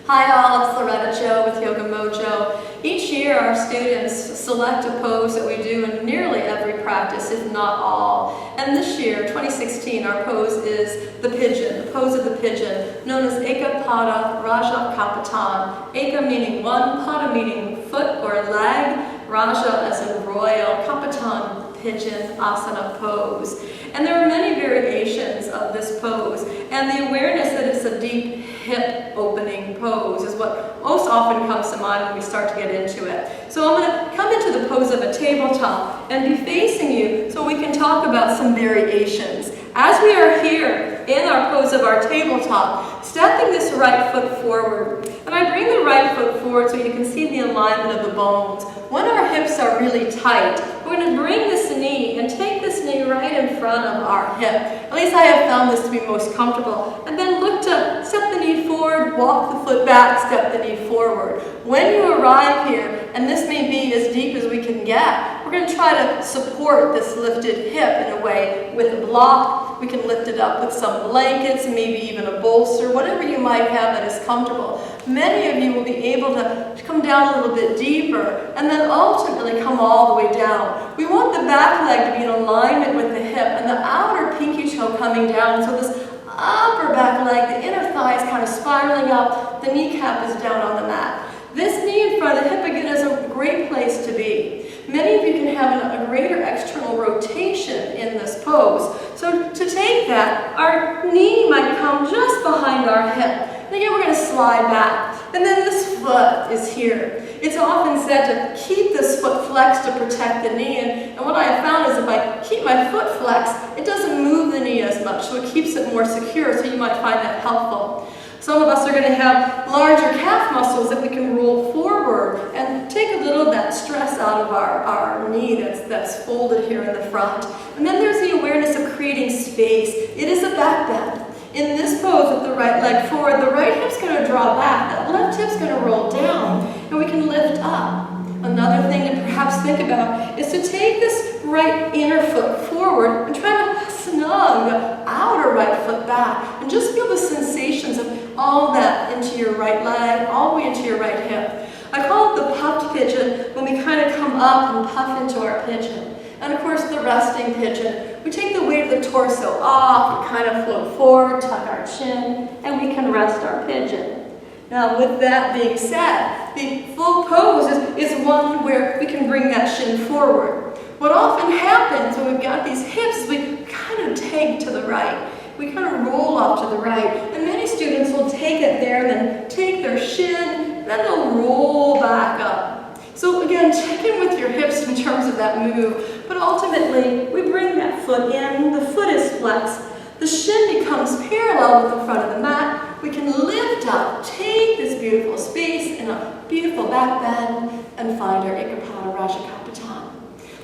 Hi all, it's Loretta Jo with Yoga-Mojo. Each year our students select a pose that we do in nearly every practice, if not all. And this year, 2016, our pose is the Pigeon, the pose of the Pigeon, known as Kapotasana Kapotasana. Eka meaning one, Pada meaning foot or leg, Raja as in royal, Kapotasana, Pigeon Asana pose. And there are many variations of this pose, and the awareness that it's a deep hip opening pose is what most often comes to mind when we start to get into it. So I'm going to come into the pose of a tabletop and be facing you so we can talk about some variations. As we are here in our pose of our tabletop, stepping this right foot forward, and I bring the right foot forward so you can see the alignment of the bones. When our hips are really tight, we're going to bring this knee and take this knee right in front of our hip. At least I have found this to be most comfortable. And then look to step the knee forward, walk the foot back, step the knee forward. When you arrive here, and this may be as deep as we can get, we're going to try to support this lifted hip in a way with a block. We can lift it up with some blankets, maybe even a bolster, whatever you might have that is comfortable. Many of you will be able to come down a little bit deeper and then ultimately come all the way down. We want the back leg to be in alignment with the hip and the outer pinky toe coming down. So this upper back leg, the inner thigh is kind of spiraling up, the kneecap is down on the mat. This knee in front of the hip again is a great place to be. Many of you can have a greater external rotation in this pose. So to take that, our knee might come just behind our hip. And again, we're going to slide back. And then this foot is here. It's often said to keep this foot flexed to protect the knee. And what I have found is if I keep my foot flexed, it doesn't move the knee as much, so it keeps it more secure. So you might find that helpful. Some of us are going to have larger calf muscles that we can roll forward and take a little of that stress out of our knee that's folded here in the front. And then there's the awareness of creating space. It is a back bend. In this pose with the right leg forward, the right hip's going to draw back, that left hip's going to roll down, and we can lift up. Another thing to perhaps think about is to take this right inner foot forward and try to snug the outer right foot back and just feel the sensations of all that into your right leg, all the way into your right hip. I call it the puffed pigeon when we kind of come up and puff into our pigeon. And of course the resting pigeon, we take the weight of the torso off, we kind of float forward, tuck our chin, and we can rest our pigeon. Now with that being said, the full pose is one where we can bring that shin forward. What often happens when we've got these hips is we kind of take to the right. We kind of roll off to the right. And many students will take it there, then take their shin, then they'll roll back up. So again, check in with your hips in terms of that move. But ultimately, we bring that foot in, the foot is flexed, the shin becomes parallel with the front of the mat. We can lift up, take this beautiful space in a beautiful back bend, and find our Ekapada Kapotasana.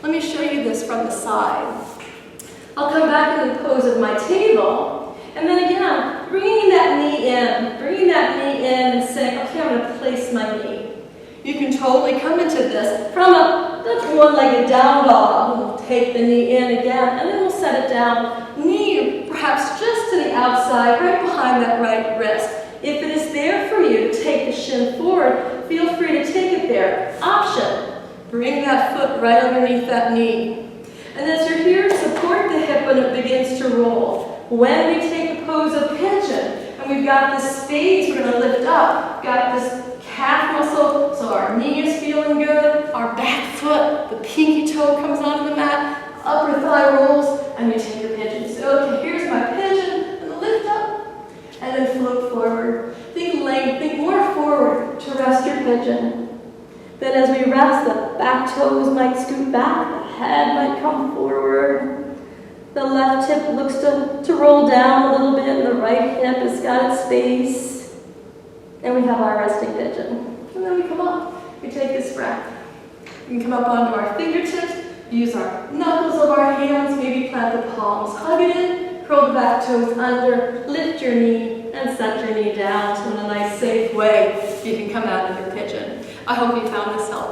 Let me show you this from the side. I'll come back into the pose of my table, and then again, bringing that knee in and saying, okay, I'm going to place my knee. You can totally come into this from a one-legged down dog. We'll take the knee in again, and then we'll set it down. Knee perhaps just to the outside, right behind that right wrist. If it is there for you to take the shin forward, feel free to take it there. Option, bring that foot right underneath that knee. And as you're here, support the hip when it begins to roll. When we take the pose of pigeon, and we've got this space, we're going to lift up, got this calf muscle, so our knee is feeling good, our back foot, the pinky toe comes onto the mat, upper thigh rolls, and we take the pigeon. So, okay, here's my pigeon, and lift up, and then float forward. Think length, think more forward to rest your pigeon. Then as we rest, the back toes might scoot back, the head might come forward. The left hip looks to roll down a little bit, and the right hip has got its space. And we have our resting pigeon. And then we come up, we take this breath. We can come up onto our fingertips, use our knuckles of our hands, maybe plant the palms, hug it in, curl the back toes under, lift your knee, and set your knee down. So in a nice, safe way, you can come out of your pigeon. I hope you found this helpful.